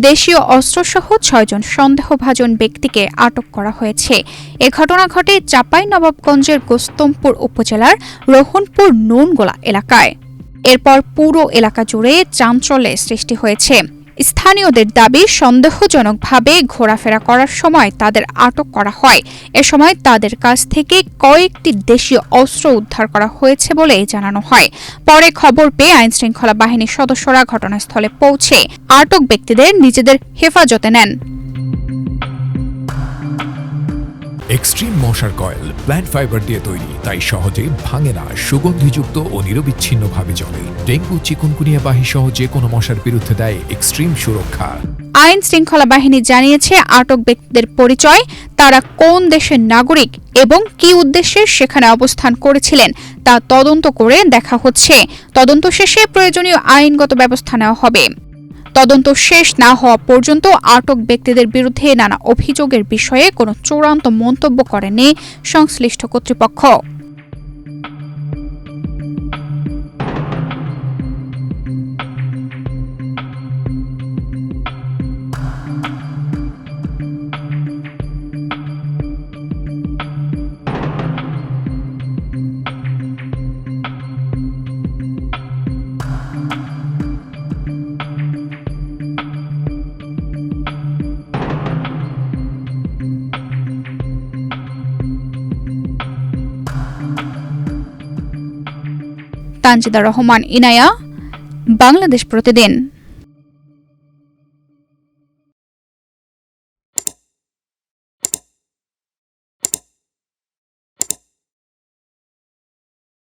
দেশীয় অস্ত্রসহ ৬ জন সন্দেহভাজন ব্যক্তিকে আটক করা হয়েছে। এ ঘটনা ঘটে চাঁপাইনবাবগঞ্জের গোস্তমপুর উপজেলার রোহনপুর নুনগোলা এলাকায়। এরপর পুরো এলাকা জুড়ে চাঞ্চল্যের সৃষ্টি হয়েছে। স্থানীয়দের দাবি, সন্দেহজনকভাবে ঘোরাফেরা করার সময় তাদের আটক করা হয়। এ সময় তাদের কাছ থেকে কয়েকটি দেশীয় অস্ত্র উদ্ধার করা হয়েছে বলে জানানো হয়। পরে খবর পেয়ে আইনশৃঙ্খলা বাহিনীর সদস্যরা ঘটনাস্থলে পৌঁছে আটক ব্যক্তিদের নিজেদের হেফাজতে নেন। এক্সট্রিম মশার কয়েল প্ল্যান্ট ফাইবার দিয়ে তৈরি, তাই সহজে ভাঙে না, সুগন্ধিযুক্ত ও নিরবিচ্ছিন্নভাবে জ্বলে। ডেঙ্গু, চিকুনগুনিয়া বাহি সহ যে কোনো মশার বিরুদ্ধে দেয় এক্সট্রিম সুরক্ষা। আইন শৃঙ্খলা বাহিনী জানিয়েছে, আটক ব্যক্তিদের পরিচয়, তারা কোন দেশের নাগরিক এবং কী উদ্দেশ্যে সেখানে অবস্থান করেছিলেন তা তদন্ত করে দেখা হচ্ছে। তদন্ত শেষে প্রয়োজনীয় আইনগত ব্যবস্থা নেওয়া হবে। তদন্ত শেষ না হওয়া পর্যন্ত আটক ব্যক্তিদের বিরুদ্ধে নানা অভিযোগের বিষয়ে কোনো চূড়ান্ত মন্তব্য করেনি সংশ্লিষ্ট কর্তৃপক্ষ। তানজিদা রহমান, ইনায়া, বাংলাদেশ প্রতিদিন।